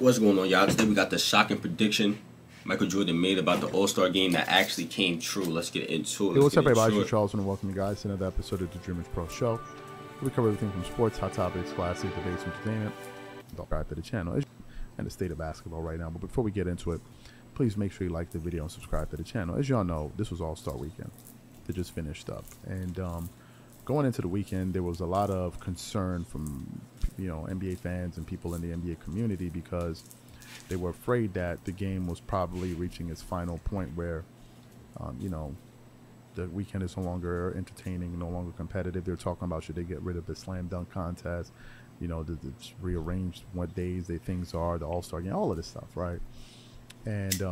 What's going on, y'all? Today we got the shocking prediction Michael Jordan made about the All-Star game that actually came true. Let's get into it. Hey, what's up, everybody? It's Charles, and welcome you guys to another episode of the Dreamers Pro Show. We cover everything from sports, hot topics, classic debates, entertainment, subscribe to the channel, and the state of basketball right now. But before we get into it, please make sure you like the video and subscribe to the channel. As y'all know, this was All-Star Weekend. They just finished up, and going into the weekend, there was a lot of concern from NBA fans and people in the NBA community because they were afraid that the game was probably reaching its final point where, the weekend is no longer entertaining, no longer competitive. They're talking about should they get rid of the slam dunk contest, rearrange what days things are, the All-Star game, all of this stuff, right? And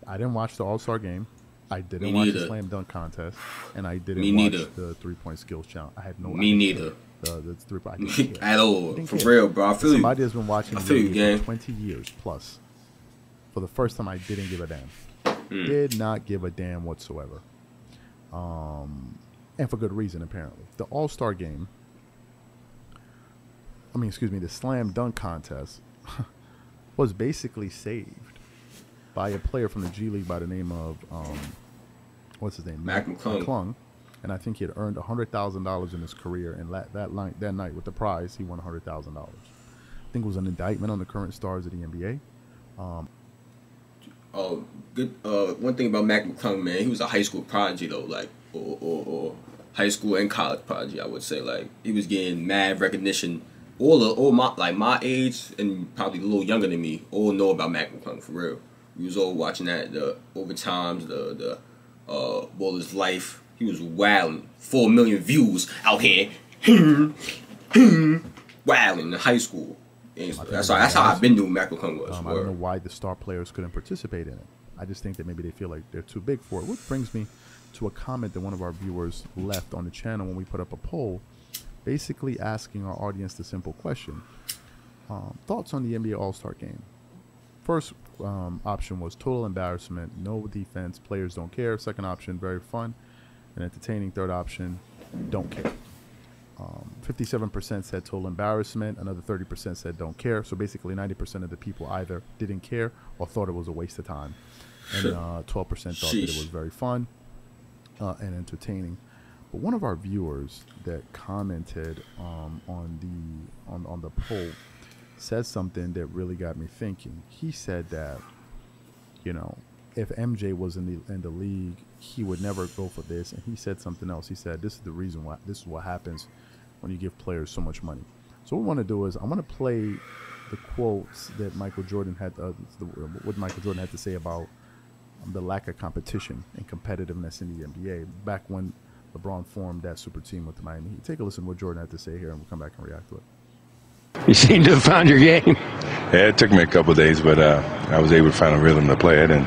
I didn't watch the All-Star game. I didn't watch the slam dunk contest, and I didn't watch the three-point skills challenge. I had no idea. Me neither. The three-point at all. For real, bro. I feel somebody has been watching the game for 20 years plus. For the first time, I didn't give a damn. Did not give a damn whatsoever. And for good reason, apparently. The All-Star game, the slam dunk contest was basically saved by a player from the G League by the name of, what's his name? Mac McClung. And I think he had earned $100,000 in his career. And that night with the prize, he won $100,000. I think it was an indictment on the current stars of the NBA. Good. One thing about Mac McClung, man, he was a high school prodigy though, like or high school and college prodigy. I would say, like, he was getting mad recognition. All my age and probably a little younger than me all know about Mac McClung for real. We was all watching that, the overtimes, the Baller's Life. He was wilding. 4 million views out here. Wilding in high school. That's how I've been doing Mac McClung was. I don't know why the star players couldn't participate in it. I just think that maybe they feel like they're too big for it. Which brings me to a comment that one of our viewers left on the channel when we put up a poll, basically asking our audience the simple question. Thoughts on the NBA All-Star game? First option was total embarrassment, no defense, players don't care. Second option, very fun and entertaining. Third option, don't care. 57% said total embarrassment. Another 30% said don't care. So basically 90% of the people either didn't care or thought it was a waste of time. And 12% thought that it was very fun and entertaining. But one of our viewers that commented on the poll said something that really got me thinking. He said that, if MJ was in the league, he would never go for this. And he said something else. He said, this is the reason why, this is what happens when you give players so much money. So what we want to do is I want to play the quotes that Michael Jordan had, what Michael Jordan had to say about the lack of competition and competitiveness in the NBA back when LeBron formed that super team with the Miami Heat. Take a listen to what Jordan had to say here, and we'll come back and react to it. You seem to have found your game. Yeah, it took me a couple of days, but I was able to find a rhythm to play it. And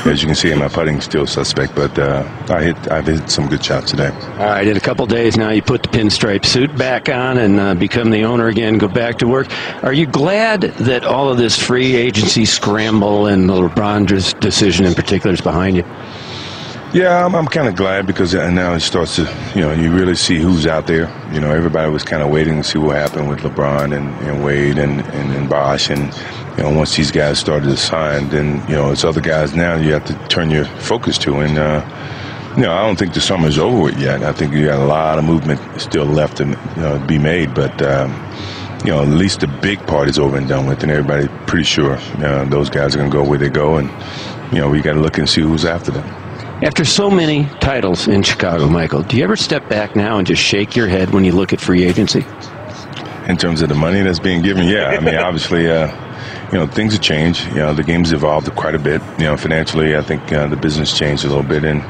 as you can see, my putting's still suspect, but I've hit some good shots today. All right, in a couple of days now, you put the pinstripe suit back on and become the owner again, go back to work. Are you glad that all of this free agency scramble and the LeBron decision in particular is behind you? Yeah, I'm kind of glad because now it starts to, you really see who's out there. Everybody was kind of waiting to see what happened with LeBron and Wade and Bosh. And, once these guys started to sign, then, it's other guys now you have to turn your focus to. And, I don't think the summer's over with yet. I think you got a lot of movement still left to be made. But, at least the big part is over and done with. And everybody's pretty sure those guys are going to go where they go. And, we got to look and see who's after them. After so many titles in Chicago, Michael, do you ever step back now and just shake your head when you look at free agency? In terms of the money that's being given, yeah. Obviously, things have changed. The game's evolved quite a bit. Financially, I think the business changed a little bit. And,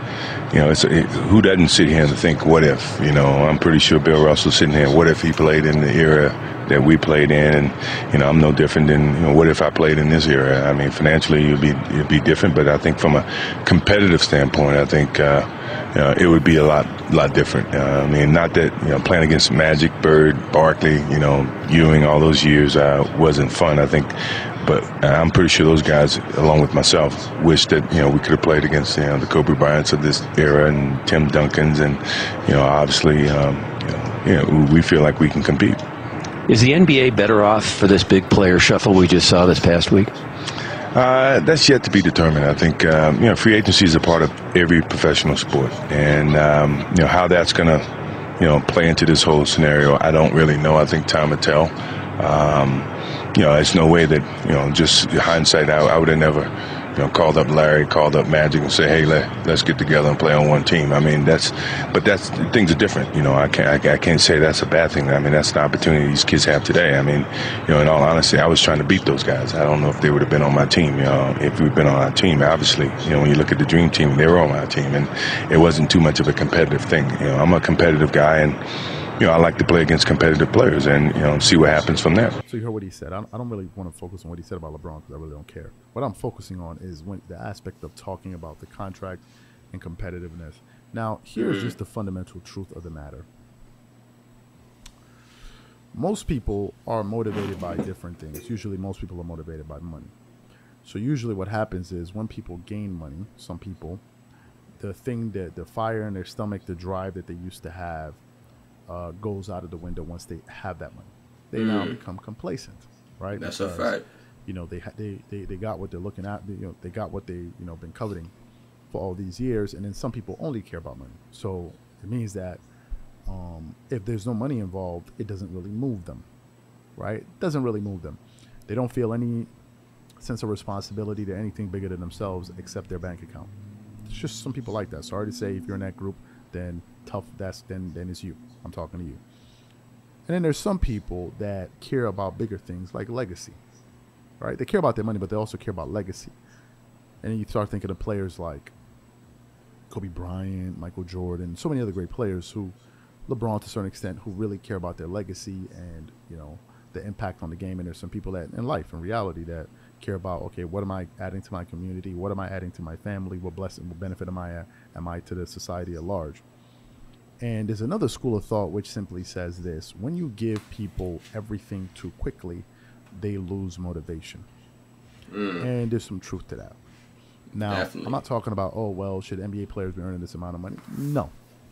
who doesn't sit here and think, what if? I'm pretty sure Bill Russell's sitting here, what if he played in the era that we played in? And, I'm no different than, what if I played in this era? Financially, it'd be different. But I think from a competitive standpoint, I think it would be a lot different. Not that, playing against Magic, Bird, Barkley, Ewing all those years wasn't fun, I think. But I'm pretty sure those guys, along with myself, wish that, we could have played against, the Kobe Bryants of this era and Tim Duncans. And, obviously, we feel like we can compete. Is the NBA better off for this big player shuffle we just saw this past week? That's yet to be determined. I think free agency is a part of every professional sport, and how that's going to play into this whole scenario, I don't really know. I think time will tell. It's no way that just hindsight. I would have never called up Larry, called up Magic, and say, hey, let's get together and play on one team. I mean, things are different. I can't say that's a bad thing. I mean, that's the opportunity these kids have today. I mean, in all honesty, I was trying to beat those guys. I don't know if they would have been on my team. If we'd been on our team, obviously, when you look at the dream team, they were on my team, and it wasn't too much of a competitive thing. I'm a competitive guy, and I like to play against competitive players and, see what happens from there. So you heard what he said. I don't really want to focus on what he said about LeBron because I really don't care. What I'm focusing on is the aspect of talking about the contract and competitiveness. Now, here's just the fundamental truth of the matter. Most people are motivated by different things. Usually most people are motivated by money. So usually what happens is when people gain money, some people, the fire in their stomach, the drive that they used to have, goes out of the window once they have that money. They now become complacent, right? That's a fact. They got what they're looking at. They got what they been coveting for all these years, and then some people only care about money. So it means that if there's no money involved, it doesn't really move them, right? It doesn't really move them. They don't feel any sense of responsibility to anything bigger than themselves except their bank account. It's just some people like that. Sorry to say, if you're in that group, then tough. Then it's you. I'm talking to you. And then there's some people that care about bigger things like legacy, right? They care about their money, but they also care about legacy. And then you start thinking of players like Kobe Bryant, Michael Jordan, so many other great players LeBron to a certain extent, who really care about their legacy and, the impact on the game. And there's some people that in life, in reality, that care about, okay, what am I adding to my community? What am I adding to my family? What blessing, what benefit am I to the society at large? And there's another school of thought which simply says this: when you give people everything too quickly, they lose motivation. And there's some truth to that. Now, definitely. I'm not talking about, should NBA players be earning this amount of money? No,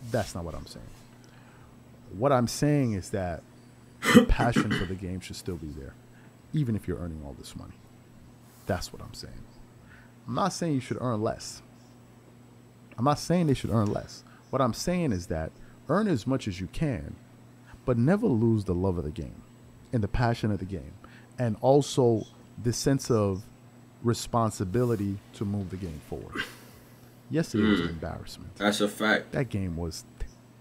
that's not what I'm saying. What I'm saying is that the passion for the game should still be there, even if you're earning all this money. That's what I'm saying. I'm not saying you should earn less. I'm not saying they should earn less. What I'm saying is that earn as much as you can, but never lose the love of the game and the passion of the game, and also the sense of responsibility to move the game forward. Yesterday was an embarrassment. That's a fact. That game was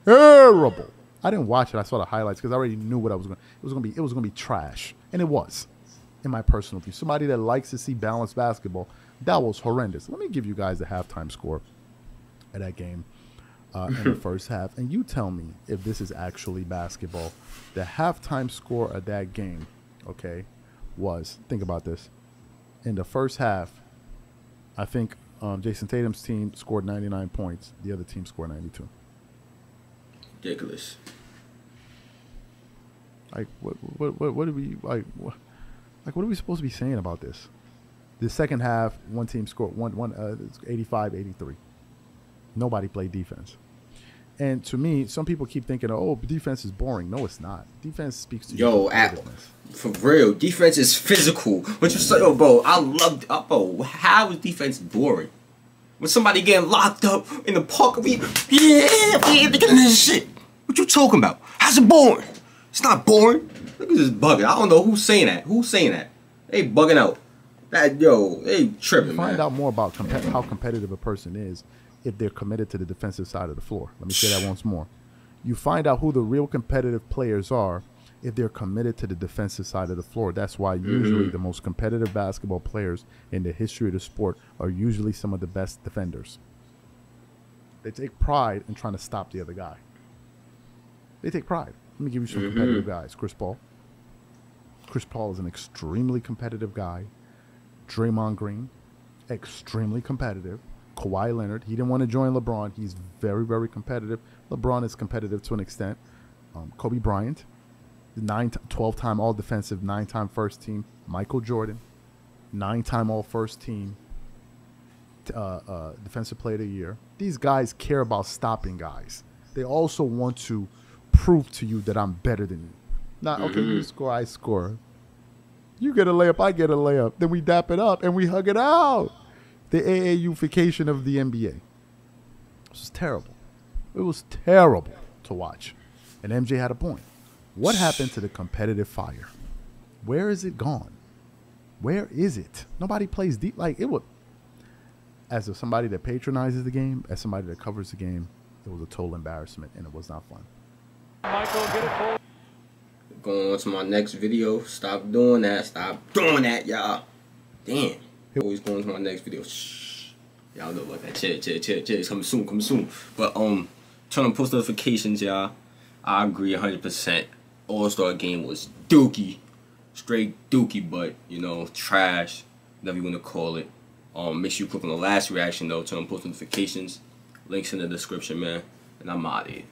terrible. I didn't watch it. I saw the highlights because I already knew what it was going to be trash, and it was. In my personal view, somebody that likes to see balanced basketball, that was horrendous. Let me give you guys the halftime score of that game. In the first half, and you tell me if this is actually basketball. The halftime score of that game, okay, was, think about this. In the first half, I think Jason Tatum's team scored 99 points. The other team scored 92. Ridiculous. Like, what are we like? What are we supposed to be saying about this? The second half, one team scored 85-83. Nobody played defense. And to me, some people keep thinking, defense is boring. No, it's not. Defense speaks to you. For real, defense is physical. What you say, bro? I love, how is defense boring? When somebody getting locked up in the park, we getting this shit. What you talking about? How's it boring? It's not boring. Look at this bugging. I don't know who's saying that. They bugging out. They tripping, man. Find out more about how competitive a person is if they're committed to the defensive side of the floor. Let me say that once more. You find out who the real competitive players are if they're committed to the defensive side of the floor. That's why usually the most competitive basketball players in the history of the sport are usually some of the best defenders. They take pride in trying to stop the other guy. They take pride. Let me give you some competitive guys. Chris Paul. Chris Paul is an extremely competitive guy. Draymond Green, extremely competitive. Kawhi Leonard, he didn't want to join LeBron. He's very, very competitive. LeBron is competitive to an extent. Kobe Bryant, 12-time All-Defensive, 9-time First Team. Michael Jordan, 9-time All-First Team, Defensive Player of the Year. These guys care about stopping guys. They also want to prove to you that I'm better than you. Not, okay, you score, I score. You get a layup, I get a layup. Then we dap it up and we hug it out. The AAU-fication of the NBA. It was terrible. It was terrible to watch. And MJ had a point. What happened to the competitive fire? Where is it gone? Where is it? Nobody plays deep. Like, it would. As somebody that patronizes the game, as somebody that covers the game, it was a total embarrassment, and it was not fun. Michael, get it full. Going on to my next video. Stop doing that. Stop doing that, y'all. Damn. Always going to my next video. Shh. Y'all know about that. Chill. Coming soon. But, turn on post notifications, y'all. I agree 100%. All-Star game was dookie. Straight dookie, but, you know, trash. Whatever you want to call it. Make sure you click on the last reaction, though. Turn on post notifications. Links in the description, man. And I'm out of here.